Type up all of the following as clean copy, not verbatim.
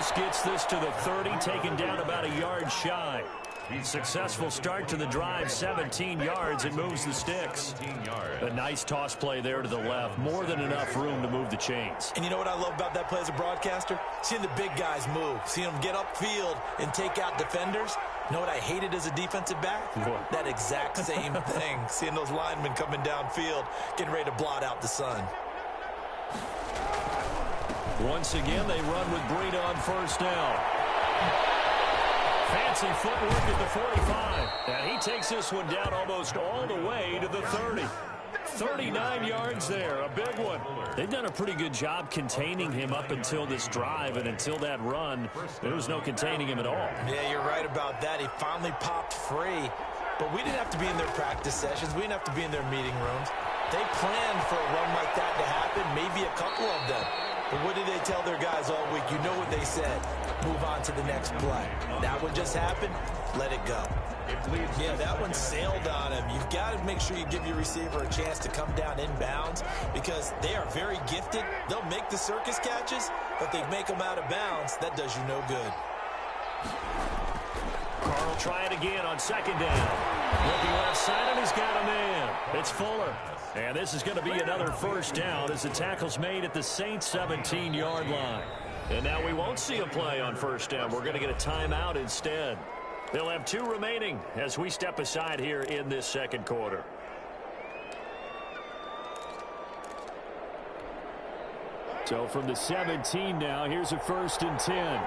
Dallas gets this to the 30, taken down about a yard shy. Successful start to the drive, 17 yards, and moves the sticks. A nice toss play there to the left. More than enough room to move the chains. And you know what I love about that play as a broadcaster? Seeing the big guys move, seeing them get upfield and take out defenders. You know what I hated as a defensive back? What? That exact same thing. Seeing those linemen coming downfield, getting ready to blot out the sun. Once again, they run with Breida on first down. Fancy footwork at the 45. And he takes this one down almost all the way to the 30. 39 yards there, a big one. They've done a pretty good job containing him up until this drive, and until that run, there was no containing him at all. Yeah, you're right about that. He finally popped free. But we didn't have to be in their practice sessions. We didn't have to be in their meeting rooms. They planned for a run like that to happen, maybe a couple of them. But what did they tell their guys all week? You know what they said. Move on to the next play. That one just happened. Let it go. Yeah, that one sailed on him. You've got to make sure you give your receiver a chance to come down inbounds because they are very gifted. They'll make the circus catches, but they make them out of bounds. That does you no good. Carr will try it again on second down. Looking left side, and he's got a man. It's Fuller. And this is going to be another first down as the tackle's made at the Saints' 17-yard line. And now we won't see a play on first down. We're going to get a timeout instead. They'll have 2 remaining as we step aside here in this second quarter. So from the 17 now, here's a 1st and 10.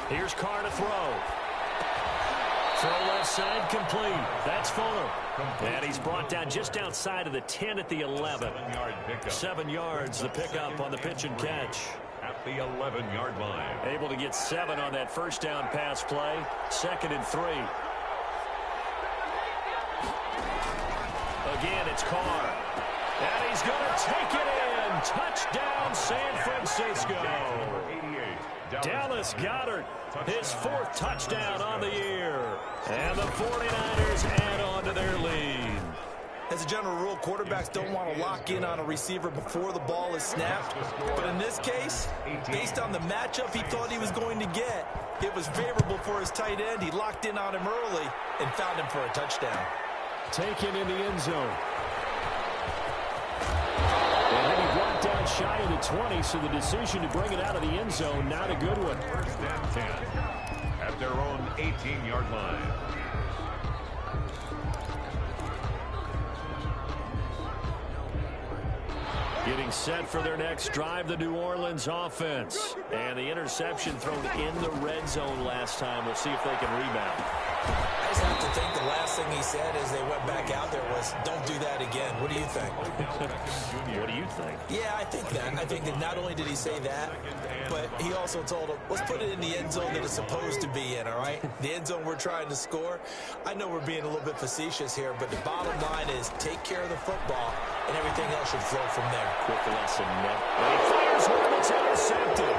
Here's Carr to throw. Throw left side complete. That's Fuller. And he's brought down just outside of the 10 at the 11. 7 yards, the pickup on the pitch and catch. At the 11-yard line. Able to get 7 on that first down pass play. 2nd and 3. Again, it's Carr. And he's going to take it in. Touchdown, San Francisco. Dallas Goedert, his 4th touchdown on the year. And the 49ers add on to their lead. As a general rule, quarterbacks don't want to lock in on a receiver before the ball is snapped. But in this case, based on the matchup he thought he was going to get, it was favorable for his tight end. He locked in on him early and found him for a touchdown. Taken in the end zone. And then he brought down shy of the 20, so the decision to bring it out of the end zone, not a good one. 1st and 10 at their own 18-yard line. Getting set for their next drive, the New Orleans offense. And the interception thrown in the red zone last time. We'll see if they can rebound. I just have to think the last thing he said as they went back out there was, don't do that again. What do you think? What do you think? Yeah, I think that. I think that not only did he say that, but he also told him, let's put it in the end zone that it's supposed to be in, all right? The end zone we're trying to score. I know we're being a little bit facetious here, but the bottom line is take care of the football, and everything else should flow from there. Quick lesson. And he fires one that's intercepted.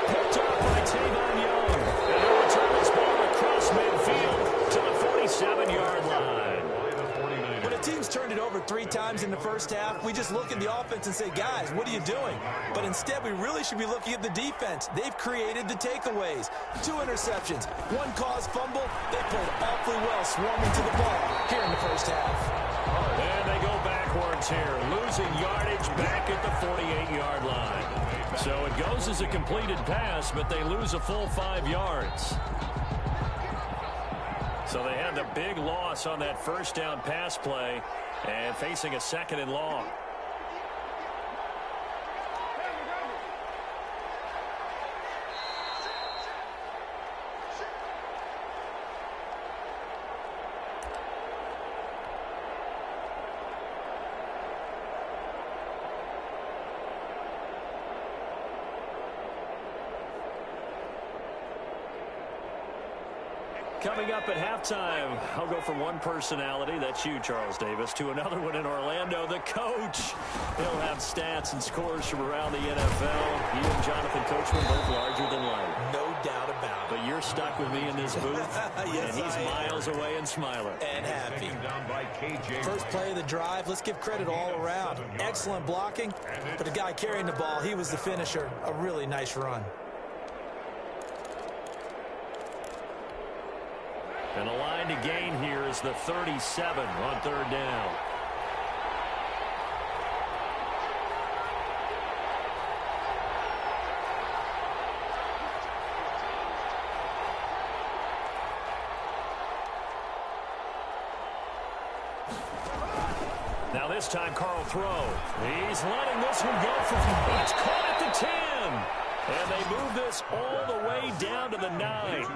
Picked up by Tavon Young. And he'll return this ball across midfield to the 47-yard line. When a team's turned it over 3 times in the first half, we just look at the offense and say, guys, what are you doing? But instead, we really should be looking at the defense. They've created the takeaways. 2 interceptions, 1 caused fumble. They played awfully well swarming to the ball here in the first half. And they go backwards here, losing yardage back at the 48-yard line. So it goes as a completed pass, but they lose a full 5 yards. So they had the big loss on that first down pass play and facing a 2nd and long. Coming up at halftime, I'll go from one personality, that's you, Charles Davis, to another one in Orlando, the coach. He'll have stats and scores from around the NFL. He and Jonathan Coachman both larger than life. No doubt about it. but you're stuck with me in this booth, yes, and he's miles away and smiling. And happy. Down by KJ. First play of the drive, let's give credit all around. Excellent blocking, but the guy carrying the ball, he was the finisher. A really nice run. And the line to gain here is the 37 on third down. Now this time Carl throw. He's letting this one go for it's caught at the 10. And they move this all the way down to the 9.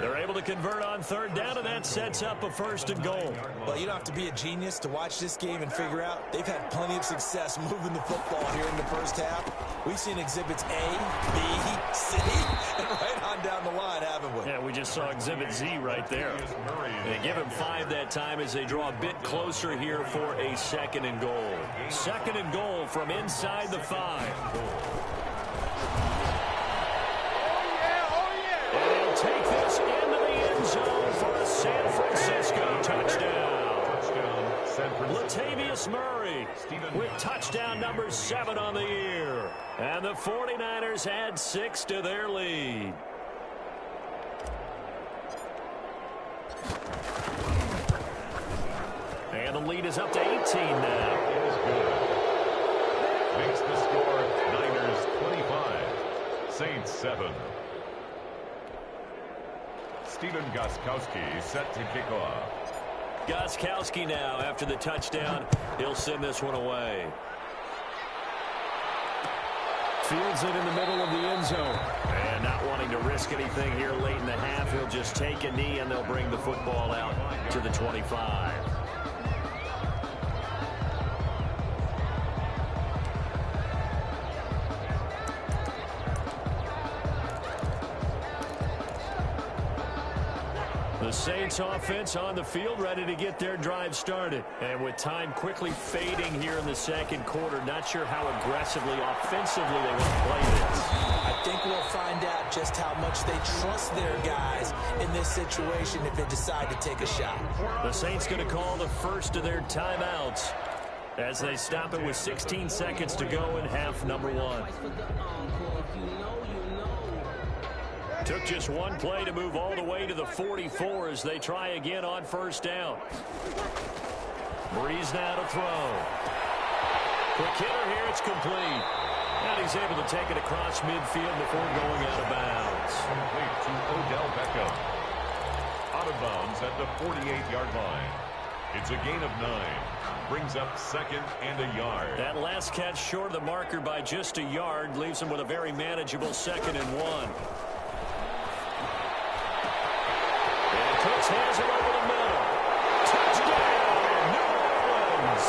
They're able to convert on third down, and that sets up a first and goal. Well, you don't have to be a genius to watch this game and figure out they've had plenty of success moving the football here in the first half. We've seen exhibits A, B, C, and right on down the line, haven't we? Yeah, we just saw exhibit Z right there. They give him 5 that time as they draw a bit closer here for a second and goal. Second and goal from inside the 5. Take this into the end zone for a San Francisco touchdown. Latavius Murray with touchdown number 7 on the year. And the 49ers add 6 to their lead. And the lead is up to 18 now. It is good. Makes the score Niners 25, Saints 7. Steven Gostkowski set to kick off. Gostkowski now after the touchdown. He'll send this one away. Fields it in the middle of the end zone. And not wanting to risk anything here late in the half, he'll just take a knee and they'll bring the football out to the 25. The Saints offense on the field ready to get their drive started. And with time quickly fading here in the second quarter, not sure how aggressively, offensively they want to play this. I think we'll find out just how much they trust their guys in this situation if they decide to take a shot. The Saints going to call the first of their timeouts as they stop it with 16 seconds to go in half number 1. Took just one play to move all the way to the 44 as they try again on first down. Breeze now to throw. Quick hitter here, it's complete. And he's able to take it across midfield before going out of bounds. Complete to Odell Beckham. Out of bounds at the 48-yard line. It's a gain of 9. Brings up second and a yard. That last catch short of the marker by just a yard leaves him with a very manageable 2nd and 1. Cooks has it over the middle. Touchdown, New Orleans.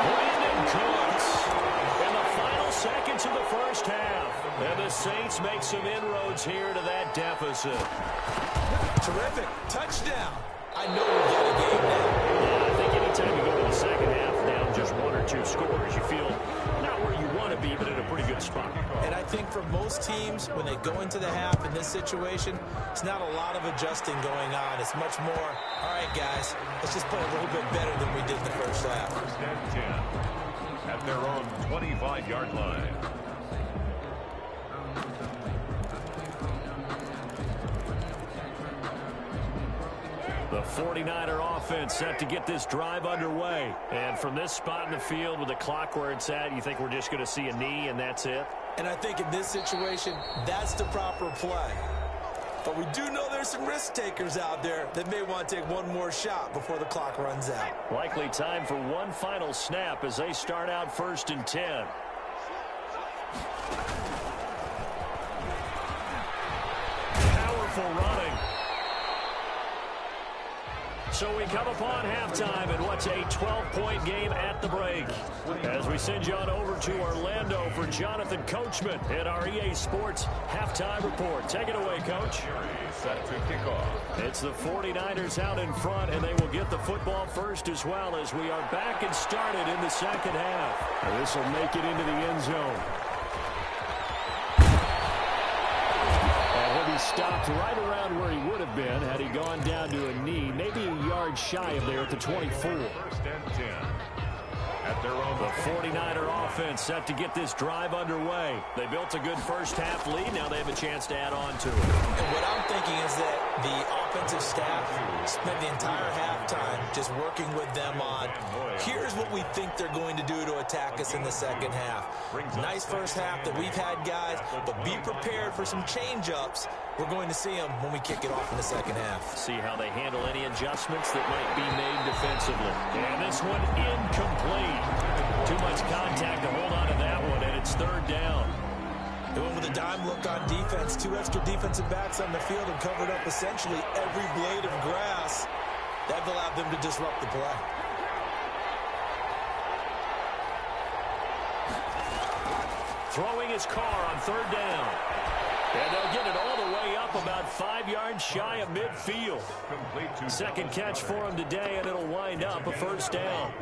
Brandon Cooks in the final seconds of the first half. And the Saints make some inroads here to that deficit. Terrific. Touchdown. I know we'll get a game now. Yeah, I think anytime you go to the second half down just 1 or 2 scores, you feel not where you want to be, but in a pretty good spot. And I think for most teams, when they go into the half in this situation, it's not a lot of adjusting going on. It's much more, all right, guys, let's just play a little bit better than we did in the first half. First and 10 at their own 25-yard line. The 49er offense set to get this drive underway. And from this spot in the field with the clock where it's at, you think we're just going to see a knee and that's it? And I think in this situation, that's the proper play. But we do know there's some risk takers out there that may want to take one more shot before the clock runs out. Likely time for one final snap as they start out 1st and 10. Powerful running. So we come upon halftime in what's a 12-point game at the break. As we send you on over to Orlando for Jonathan Coachman at our EA Sports Halftime Report. Take it away, Coach. Set to kick off. It's the 49ers out in front, and they will get the football first as well as we are back and started in the second half. And this will make it into the end zone. stopped right around where he would have been had he gone down to a knee, maybe a yard shy of there at the 24. First and 10. At their own. The 49er offense set to get this drive underway. They built a good first half lead. Now they have a chance to add on to it. And what I'm thinking is that the offensive staff spent the entire halftime just working with them on, here's what we think they're going to do to attack us in the second half. Nice first half that we've had, guys, but be prepared for some change-ups. We're going to see them when we kick it off in the second half. See how they handle any adjustments that might be made defensively. And this one incomplete. Too much contact to hold on to that one, and it's third down. They went with a dime look on defense. 2 extra defensive backs on the field and covered up essentially every blade of grass. That allowed them to disrupt the play. Throwing his car on third down. And they'll get it all the way up about 5 yards shy of midfield. Second catch for him today, and it'll wind up a first down.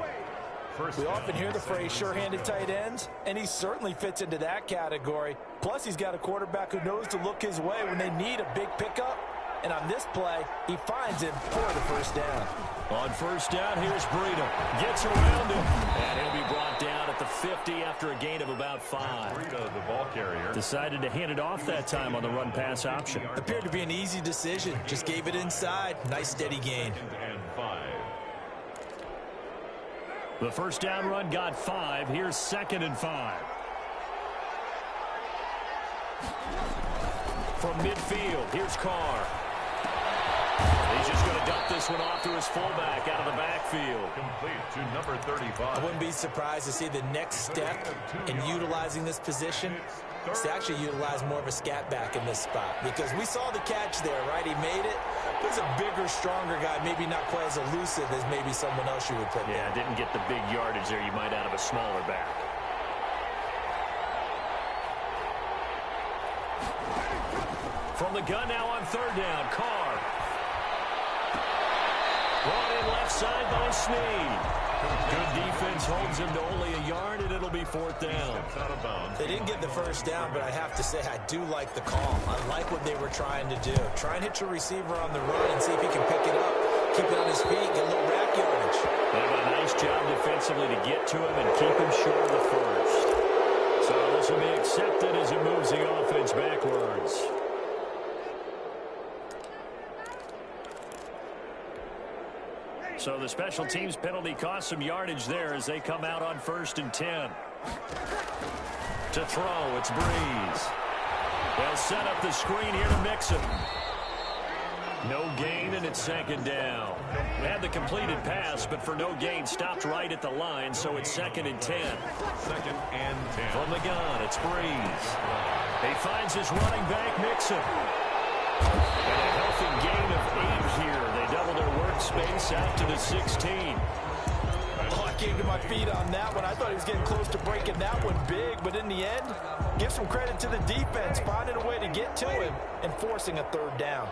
We often hear the phrase sure-handed tight ends, and he certainly fits into that category. Plus, he's got a quarterback who knows to look his way when they need a big pickup. And on this play, he finds him for the first down. On first down, here's Breida. Gets around him. And he'll be brought down at the 50 after a gain of about 5. Breida, the ball carrier, decided to hand it off that time on the run-pass option. Appeared to be an easy decision. Just gave it inside. Nice, steady gain. and 5. The first down run got 5. Here's 2nd and 5. From midfield, here's Carr. He's just going to dump this one off to his fullback out of the backfield. Complete to number 35. I wouldn't be surprised to see the next step in utilizing this position is to actually utilize more of a scat back in this spot. Because we saw the catch there, right? He made it. There's a bigger, stronger guy, maybe not quite as elusive as maybe someone else you would put Yeah, there. didn't get the big yardage there you might out of a smaller back. From the gun now on third down, Carr. Brought in left side by Snead. Good defense holds him to only a yard, and it'll be fourth down. Out of bounds. They didn't get the first down, but I have to say I do like the call. I like what they were trying to do. Try and hit your receiver on the run and see if he can pick it up, keep it on his feet, get a little rack yardage. They have a nice job defensively to get to him and keep him short of the first. So this will be accepted as it moves the offense backwards. So the special teams penalty cost some yardage there as they come out on 1st and 10. To throw, it's Breeze. They'll set up the screen here to Mixon. No gain, and it's 2nd down. Had the completed pass, but for no gain, stopped right at the line, so it's 2nd and 10. 2nd and 10. From the gun, it's Breeze. He finds his running back, Mixon. And a healthy gain of 8 here. They double their workspace out to the 16. Oh, I came to my feet on that one. I thought he was getting close to breaking that one big, but in the end, give some credit to the defense, finding a way to get to him and forcing a third down.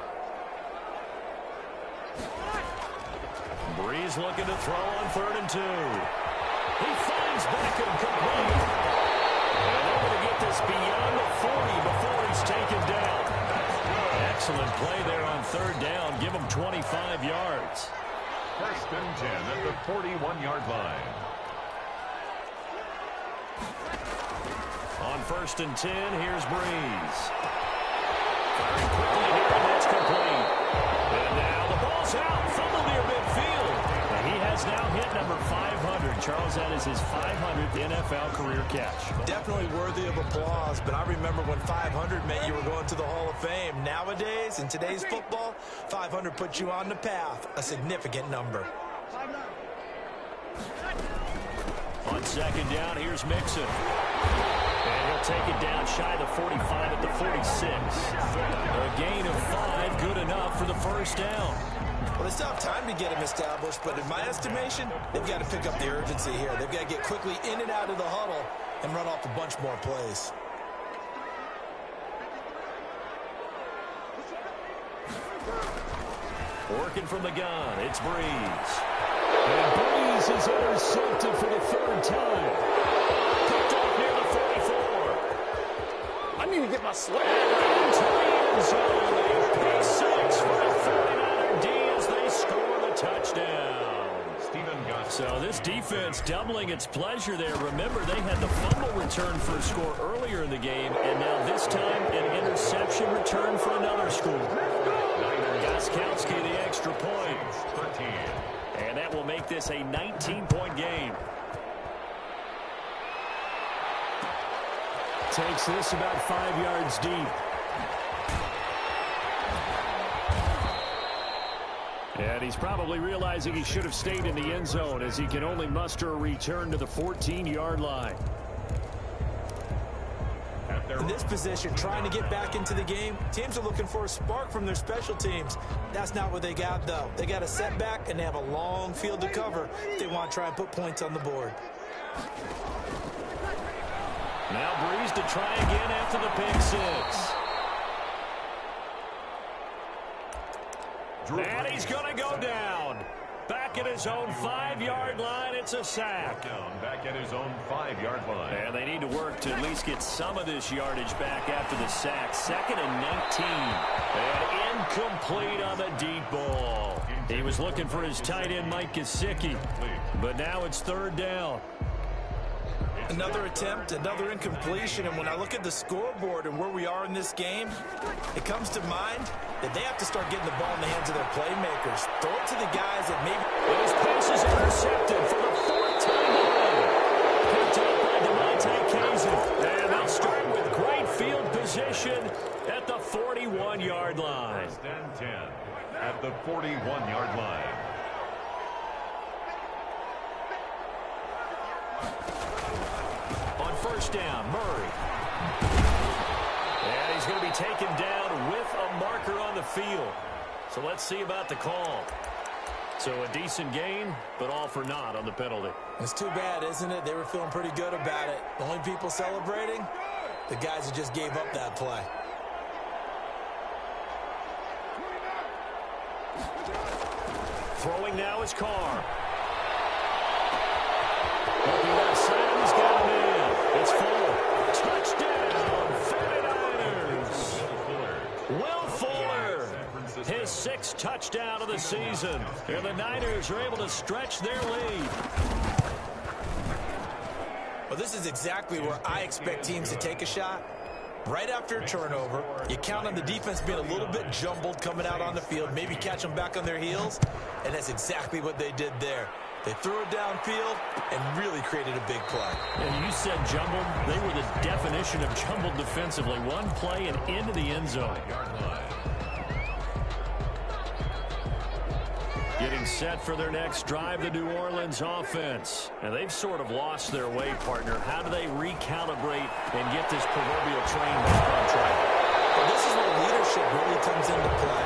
Breeze looking to throw on 3rd and 2. He finds Beckham complete. And they're going to get this beyond the 40 before he's taken down. Excellent play there on 3rd down. Give him 25 yards. 1st and 10 at the 41-yard line. On 1st and 10, here's Breeze. Firing quickly here, and that's complete. And now the ball's out. Fumble near midfield. And he has now hit number 500. Charles, that is his 500th NFL career catch. Definitely worthy of applause, but I remember when 500 meant you were going to the Hall of Fame. Nowadays, in today's football, 500 puts you on the path, a significant number. On 2nd down, here's Mixon. And he'll take it down shy of the 45 at the 46. A gain of 5, good enough for the first down. Well, they still have time to get him established, but in my estimation, they've got to pick up the urgency here. They've got to get quickly in and out of the huddle and run off a bunch more plays. Working from the gun, it's Breeze. And Breeze is intercepted for the 3rd time. Picked off near the 44. need to get my swag. Into the end zone. Pick six for the 49er D as they score the touchdown. So this defense doubling its pleasure there. Remember, they had the fumble return for a score earlier in the game, and now this time an interception return for another score. Gostkowski the extra point. And that will make this a 19-point game. Takes this about 5 yards deep. And he's probably realizing he should have stayed in the end zone as he can only muster a return to the 14-yard line. In this position, trying to get back into the game, teams are looking for a spark from their special teams. That's not what they got, though. They got a setback, and they have a long field to cover if they want to try and put points on the board. Now Breeze to try again after the pick six. And he's going to go down. Back at his own 5-yard line, it's a sack. Back at his own 5-yard line. And they need to work to at least get some of this yardage back after the sack. 2nd and 19. And incomplete on the deep ball. He was looking for his tight end, Mike Gesicki. But now it's 3rd down. Another attempt, another incompletion, and when I look at the scoreboard and where we are in this game, it comes to mind that they have to start getting the ball in the hands of their playmakers. Throw it to the guys that maybe... Those passes intercepted for the 4th time today. Picked up by DeMonte Kazin. And they'll start with great field position at the 41-yard line. 1st and 10 at the 41-yard line. First down, Murray. And he's going to be taken down with a marker on the field. So let's see about the call. So a decent gain, but all for naught on the penalty. It's too bad, isn't it? They were feeling pretty good about it. The only people celebrating, the guys who just gave up that play. Throwing now is Carr. Looking left side, he's got him in. It's Fuller. Touchdown, 49ers. Will Fuller, his 6th touchdown of the season. And the Niners are able to stretch their lead. Well, this is exactly where I expect teams to take a shot. Right after a turnover, you count on the defense being a little bit jumbled coming out on the field, maybe catch them back on their heels, and that's exactly what they did there. They threw it downfield and really created a big play. And you said jumbled. They were the definition of jumbled defensively. One play and into the end zone. Getting set for their next drive, the New Orleans offense. And they've sort of lost their way, partner. How do they recalibrate and get this proverbial train back on track? Well, this is where leadership really comes into play.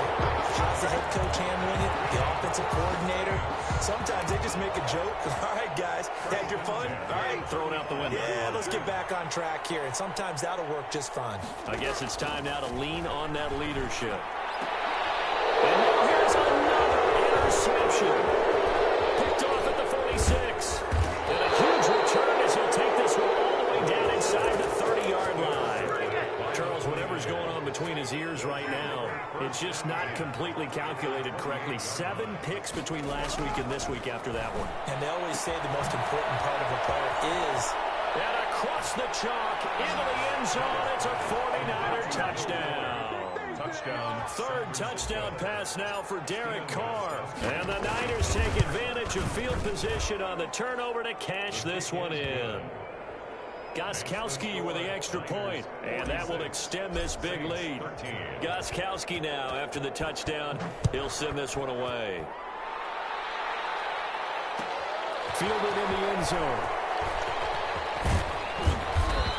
How's the head coach handling it? The offensive coordinator? Sometimes they just make a joke. All right, guys, had your fun? All right. Throw it out the window. Yeah, let's get back on track here. And sometimes that'll work just fine. I guess it's time now to lean on that leadership. And now here's another interception. Picked off at the 46. And a huge return as he'll take this one all the way down inside the 30-yard line. Charles, whatever's going on between his ears right now, it's just not completely calculated correctly. 7 picks between last week and this week after that one. And they always say the most important part of a player is... And across the chalk, into the end zone, it's a 49er touchdown. Touchdown. 3rd touchdown pass now for Derek Carr. And the Niners take advantage of field position on the turnover to cash this one in. Gostkowski with the extra point, and that will extend this big lead. Gostkowski now, after the touchdown, he'll send this one away. Fielded in the end zone.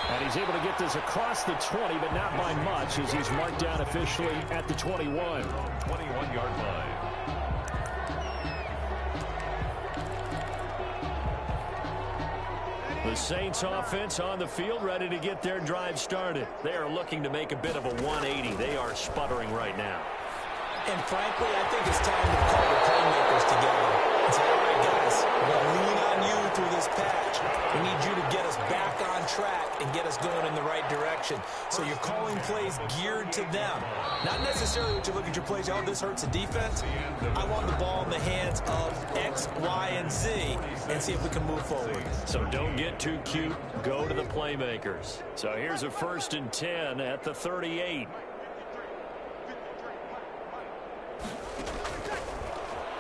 And he's able to get this across the 20, but not by much, as he's marked down officially at the 21. 21-yard line. The Saints offense on the field, ready to get their drive started. They are looking to make a bit of a 180. They are sputtering right now. And frankly, I think it's time to call the playmakers together and say, all right, guys, we're going to lean on you through this patch. We need you to get us back on track and get us going in the right direction. So you're calling plays geared to them. Not necessarily what you look at your plays, oh, this hurts the defense. I want the ball in the hands of X, Y, and Z and see if we can move forward. So don't get too cute. Go to the playmakers. So here's a 1st and 10 at the 38.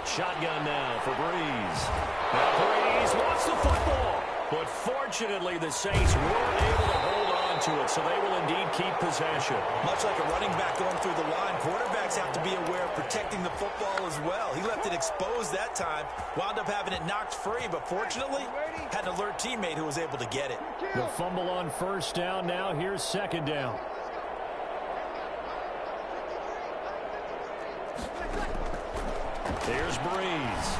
Shotgun now for Breeze. Now Breeze wants the football. But fortunately, the Saints weren't able to hold on to it, so they will indeed keep possession. Much like a running back going through the line, quarterbacks have to be aware of protecting the football as well. He left it exposed that time, wound up having it knocked free, but fortunately, had an alert teammate who was able to get it. The fumble on 1st down. Now here's 2nd down. Here's Breeze.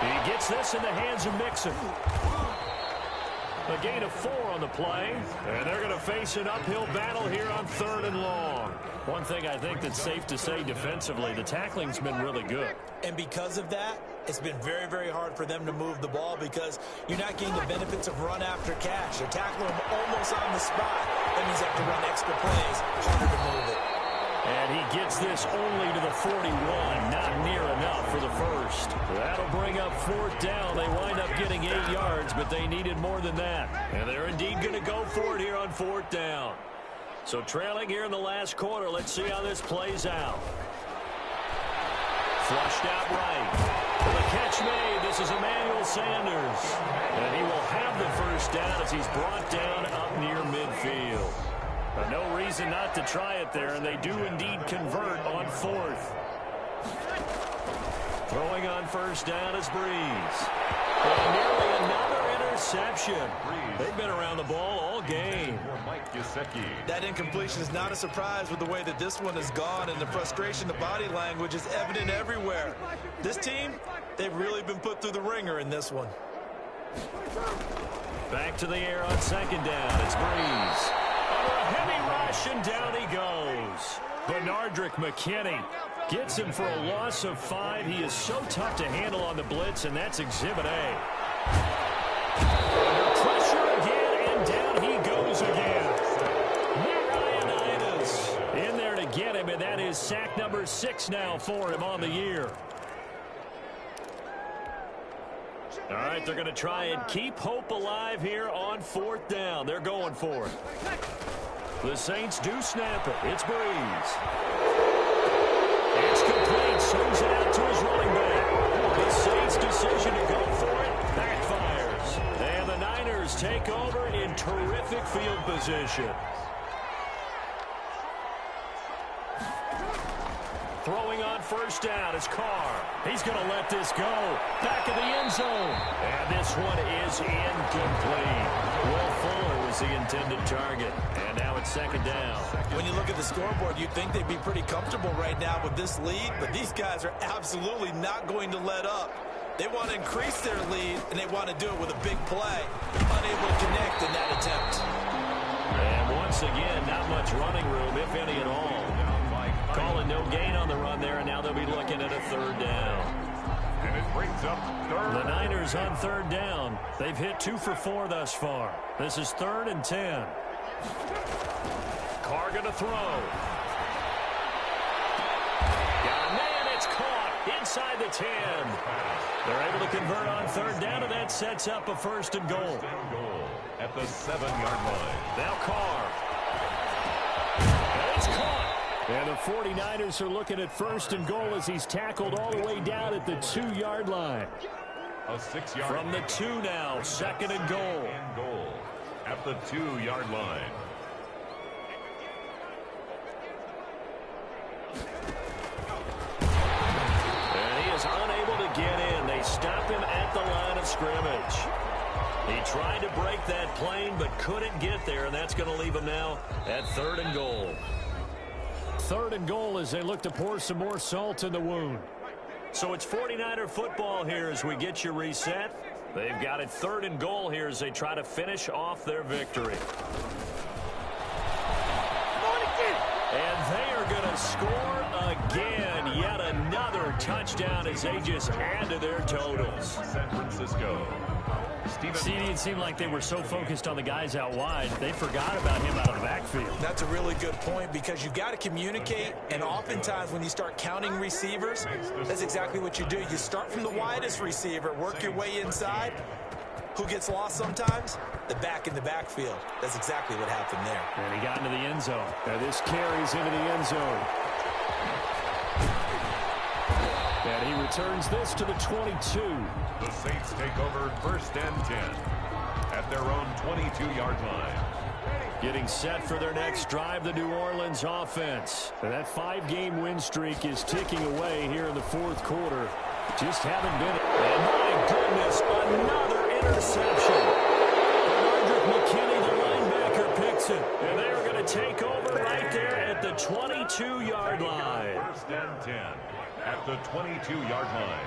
He gets this in the hands of Mixon. A gain of 4 on the play, and they're going to face an uphill battle here on 3rd and long. One thing I think that's safe to say defensively, the tackling's been really good. And because of that, it's been very, very hard for them to move the ball because you're not getting the benefits of run after catch. They're tackling them almost on the spot. That means they have to run extra plays, harder to move it. And he gets this only to the 41, not near enough for the 1st. That'll bring up 4th down. They wind up getting 8 yards, but they needed more than that. And they're indeed going to go for it here on 4th down. So trailing here in the last quarter, let's see how this plays out. Flushed out right. The catch made. This is Emmanuel Sanders. And he will have the 1st down as he's brought down up near midfield. No reason not to try it there, and they do indeed convert on 4th. Throwing on 1st down is Breeze. And nearly another interception. They've been around the ball all game. That incompletion is not a surprise with the way that this one has gone, and the frustration, the body language is evident everywhere. This team, they've really been put through the ringer in this one. Back to the air on 2nd down. It's Breeze. Under a heavy rush, and down he goes. Bernardrick McKinney gets him for a loss of 5. He is so tough to handle on the blitz, and that's Exhibit A. Under pressure again, and down he goes again. Marianitis in there to get him, and that is sack number 6 now for him on the year. All right, they're going to try and keep hope alive here on 4th down. They're going for it. The Saints do snap it. It's Breeze. It's complete. Swings it out to his running back. The Saints' decision to go for it backfires. And the Niners take over in terrific field position. Throwing on 1st down is Carr. He's going to let this go. Back of the end zone. And this one is incomplete. Will Fuller was the intended target. And now it's 2nd down. When you look at the scoreboard, you'd think they'd be pretty comfortable right now with this lead, but these guys are absolutely not going to let up. They want to increase their lead, and they want to do it with a big play. Unable to connect in that attempt. And once again, not much running room, if any at all. Calling no gain on the run there, and now they'll be looking at a 3rd down. And it brings up 3rd. The Niners on 3rd down. They've hit 2 for 4 thus far. This is 3rd and 10. Carr going to throw. Got a man, it's caught inside the 10. They're able to convert on 3rd down, and that sets up a 1st and goal. At the 7-yard line. Now Carr. And it's caught. And the 49ers are looking at 1st and goal as he's tackled all the way down at the 2-yard line. A 6-yard From the 2 now, 2nd and goal. At the 2-yard line. And he is unable to get in. They stop him at the line of scrimmage. He tried to break that plane but couldn't get there, and that's going to leave him now at 3rd and goal. 3rd and goal as they look to pour some more salt in the wound. So it's 49er football here as we get you reset. They've got it 3rd and goal here as they try to finish off their victory. And they are going to score again. touchdown as they just add to their totals. San Francisco. See, it seemed like they were so focused on the guys out wide, they forgot about him out of the backfield. That's a really good point because you've got to communicate, and oftentimes when you start counting receivers, that's exactly what you do. You start from the widest receiver, work your way inside. Who gets lost sometimes? The back in the backfield. That's exactly what happened there. And he got into the end zone. Now this carries into the end zone. And he returns this to the 22. The Saints take over 1st and 10 at their own 22-yard line. Getting set for their next drive, the New Orleans offense. And that 5-game win streak is ticking away here in the 4th quarter. Just haven't been. And my goodness, another interception. Bernard McKinney, the linebacker, picks it. And they are going to take over right there at the 22-yard line. 1st and 10 at the 22-yard line.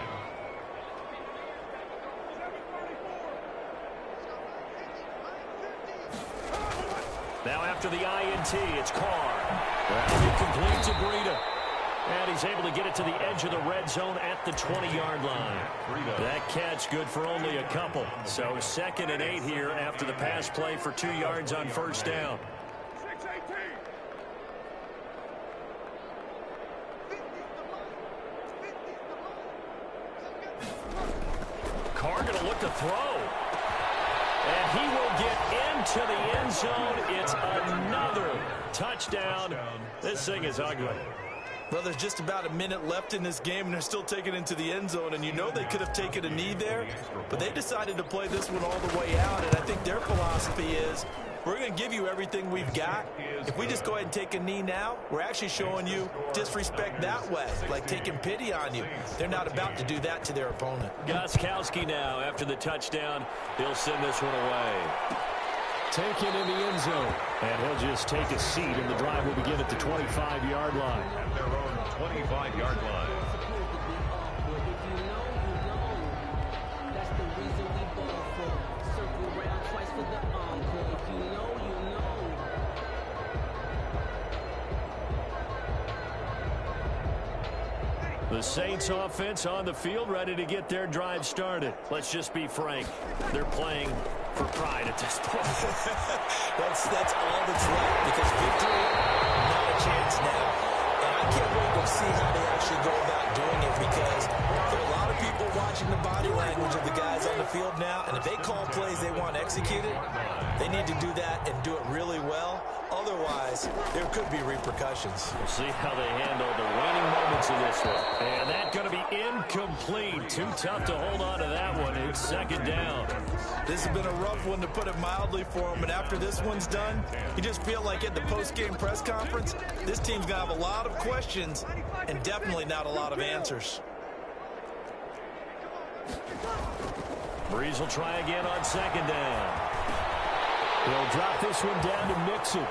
Now after the INT, it's Carr. That'll be complete to Breida. And he's able to get it to the edge of the red zone at the 20-yard line. That catch good for only a couple. So 2nd and 8 here after the pass play for 2 yards on 1st down. Carr going to look to throw. And he will get into the end zone. It's another touchdown. This thing is ugly. Well, there's just about a minute left in this game, and they're still taking it into the end zone. And you know they could have taken a knee there, but they decided to play this one all the way out. And I think their philosophy is, we're going to give you everything we've got. If we just go ahead and take a knee now, we're actually showing you disrespect that way, like taking pity on you. They're not about to do that to their opponent. Gostkowski now, after the touchdown, he'll send this one away. Taken in the end zone. And he'll just take a seat, and the drive will begin at the 25-yard line. At their own 25-yard line. The Saints offense on the field, ready to get their drive started. Let's just be frank. They're playing for pride at this point. that's all that's left, because victory, not a chance now. And I can't wait to see how they actually go about doing it, because there are a lot of people watching the body language of the guys on the field now, and if they call plays they want executed, they need to do that and do it really well. Otherwise, there could be repercussions. We'll see how they handle the waning moments of this one. And that's going to be incomplete. Too tough to hold on to that one. It's 2nd down. This has been a rough one, to put it mildly, for him. And after this one's done, you just feel like at the post-game press conference, this team's going to have a lot of questions and definitely not a lot of answers. Breeze will try again on 2nd down. He'll drop this one down to Mixon.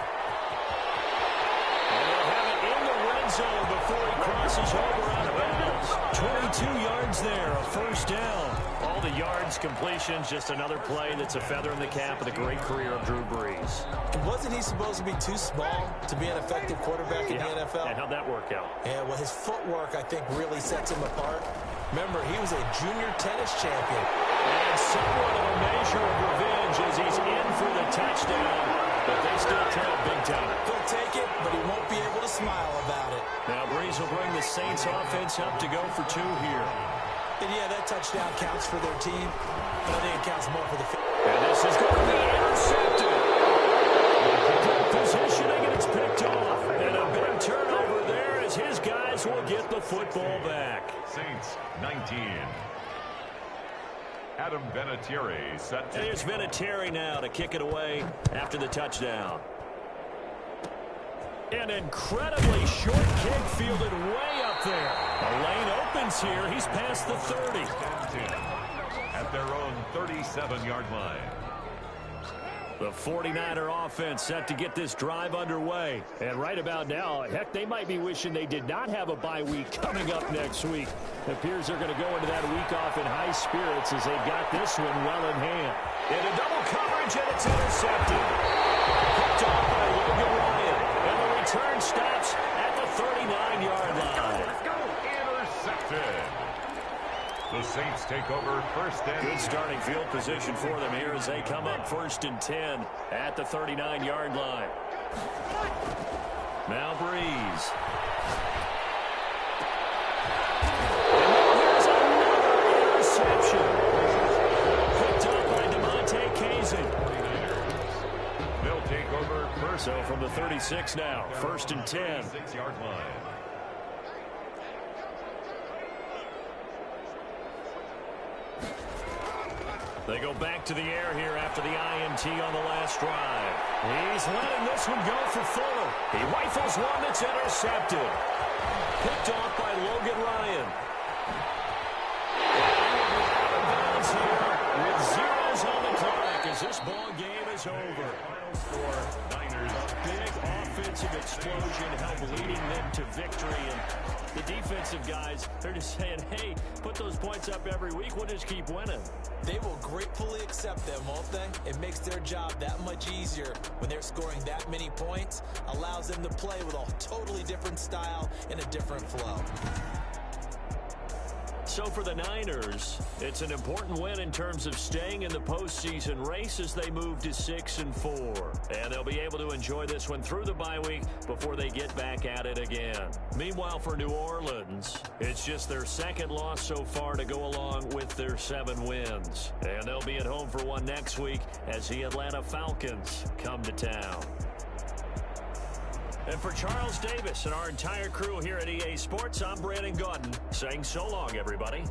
And they'll have it in the red zone before he crosses over out of bounds. 22 yards there, a 1st down. All the yards, completions, just another play that's a feather in the cap of the great career of Drew Brees. And wasn't he supposed to be too small to be an effective quarterback in the NFL? And how'd that work out? Yeah, well, his footwork, I think, really sets him apart. Remember, he was a junior tennis champion. And somewhat of a measure of revenge as he's in for the touchdown. But they still trail big time. He'll take it, but he won't be able to smile about it. Now Breeze will bring the Saints offense up to go for 2 here. And yeah, that touchdown counts for their team, but I think it counts more for the field. And this is going to be intercepted. Good positioning, and it's picked off. And a big turnover there as his guys will get the football back. Saints 19. Adam Vinatieri set to. And here's Vinatieri now to kick it away after the touchdown. An incredibly short kick fielded way up there. A lane opens here. He's past the 30. At their own 37-yard line. The 49er offense set to get this drive underway. And right about now, heck, they might be wishing they did not have a bye week coming up next week. It appears they're going to go into that week off in high spirits as they've got this one well in hand. Into double coverage, and it's intercepted. Picked off by Logan Ryan. And the return stops at the 39-yard line. Intercepted. The Saints take over first and good starting field position for them here as they come up 1st and 10 at the 39-yard line. Now Breeze. Here's another interception. Picked up by DeMonte Kazin. They'll take over first. So from the 36 now, 1st and 10. 6-yard line. They go back to the air here after the INT on the last drive. He's letting this one go for Fuller. He rifles one that's intercepted. Picked off by Logan Ryan. And here with zeros on the clock as this ball game is over. For Niners. A big offensive explosion helped leading them to victory. And the defensive guys, they're just saying, hey, put those points up every week. We'll just keep winning. They will gratefully accept them, won't they? It makes their job that much easier when they're scoring that many points. Allows them to play with a totally different style and a different flow. So for the Niners, it's an important win in terms of staying in the postseason race as they move to 6-4. And they'll be able to enjoy this one through the bye week before they get back at it again. Meanwhile, for New Orleans, it's just their second loss so far to go along with their 7 wins. And they'll be at home for one next week as the Atlanta Falcons come to town. And for Charles Davis and our entire crew here at EA Sports, I'm Brandon Gaudin saying so long, everybody.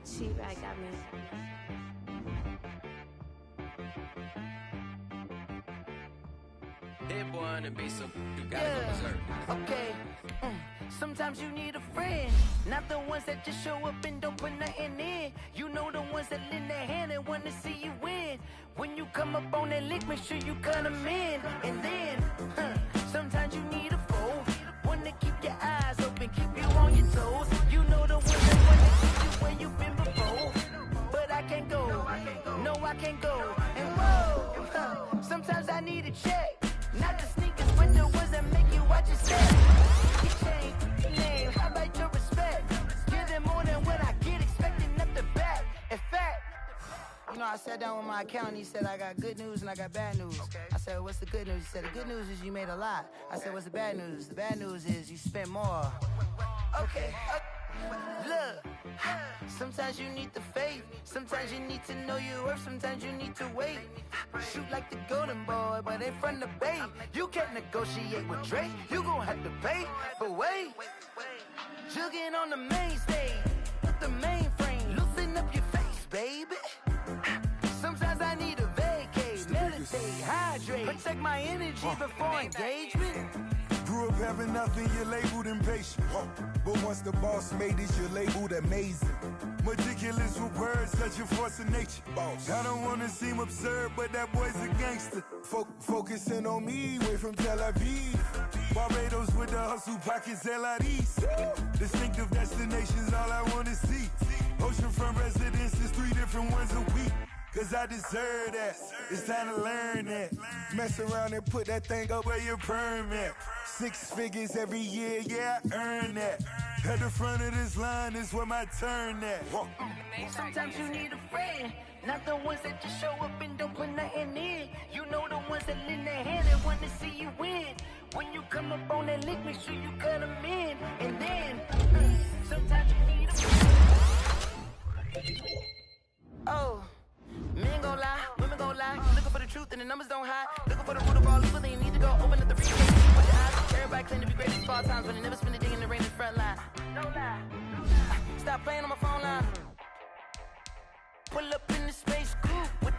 She-Rag got me. Hit one and be so you gotta go berserk. Okay. Sometimes you need a friend, not the ones that just show up and don't put nothing in. You know the ones that lend their hand and want to see you win. When you come up on that lick, make sure you cut them in. And then, sometimes you need a foe, one to keep your eyes open, keep you on your toes. You know the ones that want to keep you where you've been before. But I can't go, no I can't go. And whoa, sometimes I need a check. Not the sneakers, but the ones that make you watch your step. You change your name, how about your respect? Give them more than what I get, expecting up the back. In fact, you know, I sat down with my accountant, he said, I got good news and I got bad news. I said, what's the good news? He said, the good news is you made a lot. I said, what's the bad news? The bad news is you spent more. Okay. Look, sometimes you need the faith, sometimes you need to know your worth, sometimes you need to wait. Shoot like the golden boy, but ain't from the bay. You can't negotiate with Drake, you gon' have to pay. But wait, jugging on the main stage, with the mainframe, loosen up your face, baby. Sometimes I need a vacate, meditate, hydrate, protect my energy before engagement. Grew up having nothing, you're labeled impatient. But once the boss made it, you're labeled amazing. Meticulous with words, such a force of nature. I don't wanna seem absurd, but that boy's a gangster. Focusing on me, way from Tel Aviv. Barbados with the hustle pockets, LIDs. Distinctive destinations, all I wanna see. Oceanfront residences, 3 different ones a week. Cause I deserve that, it's time to learn that. Mess around and put that thing up where your permit. 6 figures every year, yeah, I earn that. At the front of this line is where my turn at. Sometimes you need a friend, not the ones that just show up and don't put nothing in. You know the ones that lend their hand and want to see you win. When you come up on that lick, make sure you cut them in. And then, sometimes you need a friend. Oh. Men gon' lie, women gon' lie. Looking for the truth and the numbers don't hide. Looking for the root of all evil, then you need to go open up the briefcase. With your eyes, everybody claim to be great at all times, but they never spend a day in the rain in the front line. No lie. Stop playing on my phone line. Pull up in the space coupe with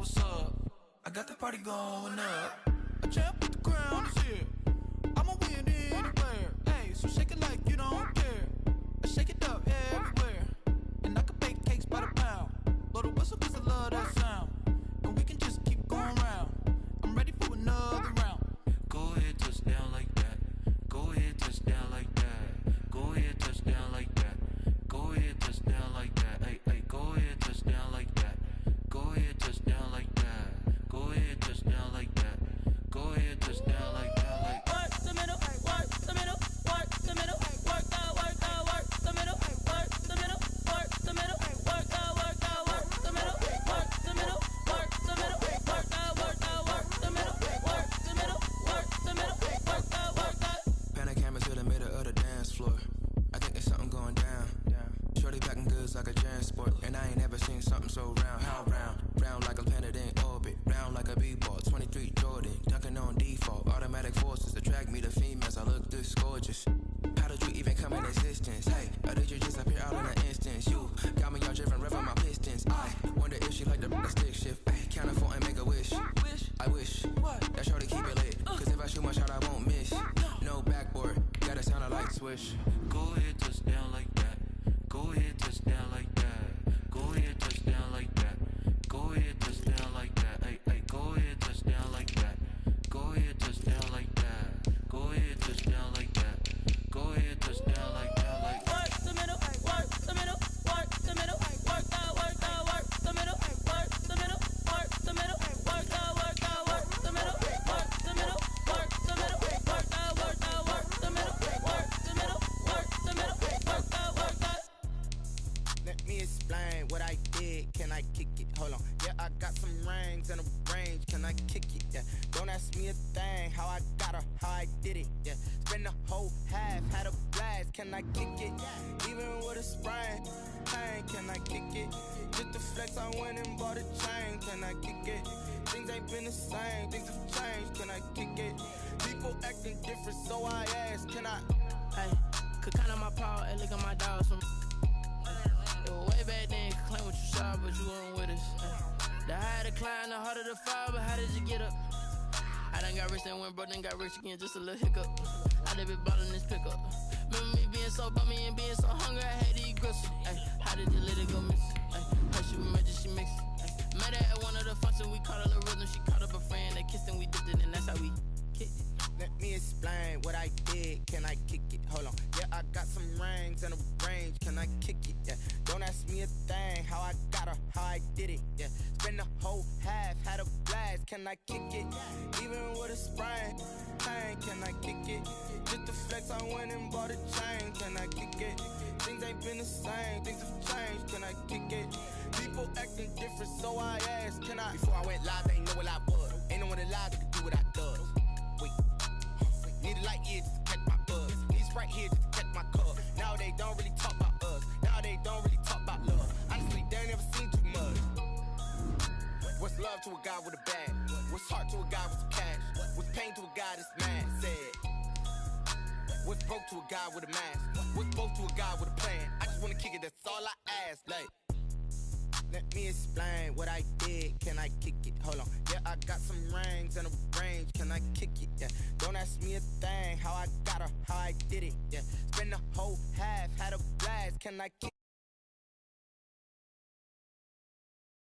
what's up. I got the party going up. A champ with the crown is here. I'ma win anywhere. Hey, so shake it like you don't care. I shake it up everywhere. And I can bake cakes by the pound. Blow the whistle 'cause I love that sound. And we can just keep going round. I'm ready for another round. Go ahead, touch down like that. Go ahead, touch down like that. Go ahead, touch down like that. Go ahead, touch down like that. Hey, hey, go ahead, touch down like that. Go ahead, touch down like that. Go ahead, touch down like that. Go ahead, touch down like that. Like work the middle, work the middle, work the middle, work out, work the middle, work the middle, work the middle, work out, work the middle, work the middle, work the middle, work out, work the middle, work the middle, work the middle, work out, work out. Pan a camera to the middle of the dance floor. I think there's something going down. Shorty packing goods like a transport, and I ain't never seen something so round. How round? Round like a planet in orbit, round like a b-ball. 23 Jordan, dunking on default. Automatic forces attract me to females. I look this gorgeous. How did you even come in existence? Hey, or did you just appear out in an instance? You got me all driven, revving my pistons. I wonder if she like the stick shift. Ay, count for and make a wish. I wish that shorty keep it lit. 'Cause if I shoot my shot, I won't miss. No backboard, gotta sound a light switch. Go ahead, touch down like that. Go ahead, touch down like that. Go ahead, touch down like that. Go ahead, touch down like that. Hey, hey, go ahead, touch down like that. Go ahead, touch down like that. Go ahead, touch down like that. Go ahead, touch down like that. Like work the middle, work the middle, work the middle, work out, work the middle, work the middle, work the middle, work out, work the middle, work the middle, work the middle, work out, work the middle, work the middle, work the middle, work out, work out. Let me explain what I did. Can I kick it? Hold on. Yeah, I got some rings and a range. Can I kick it? Yeah. Don't ask me a thing. How I got her, how I did it. Yeah. Spend the whole half, had a blast. Can I kick it? Even with a sprain. Pain, can I kick it? Just the flex, I went and bought a chain. Can I kick it? Things ain't been the same. Things have changed. Can I kick it? People acting different, so I ask. Can I? Hey, could count on my power and look at my dogs from. It was way back then, could claim what you saw, but you weren't with us. The higher the climb, the harder the fall, but how did you get up? I done got rich and went broke, then got rich again, just a little hiccup. I done been ballin' this pickup. Remember me being so bummy and being so hungry, I had to eat gristle. Ay, how did you let it go miss? Her she remember she mixed it. Met her at one of the functions, we caught a little rhythm. She caught up a friend, they kissed and we dipped it, and that's how we kicked it. Let me explain what I did. Can I kick it? Hold on. Yeah, I got some rings and a range. Can I kick it? Yeah. Don't ask me a thing. How I got her, how I did it. Yeah. Spend the whole half, had a blast. Can I kick it? Even with a sprain. Pain, can I kick it? Just the flex, I went and bought a chain. Can I kick it? Things ain't been the same. Things have changed. Can I kick it? People acting different, so I asked. Can I? Before I went live, they ain't know what I was. Ain't no one alive that could do what I does. Wait. Need a light here just to catch my buzz. Need Sprite here just to catch my cup. Now they don't really talk about us. Now they don't really talk about love. Honestly, they ain't never seen too much. What's love to a guy with a bag? What's heart to a guy with some cash? What's pain to a guy that's mad? Said. What's broke to a guy with a mask? What's broke to a guy with a plan? I just wanna kick it, that's all I ask. Like, let me explain what I did. Can I kick it? Hold on. Yeah, I got some rings and a range. Can I kick it? Yeah. Don't ask me a thing. How I got her, how I did it. Yeah. Spend the whole half, had a blast. Can I kick it?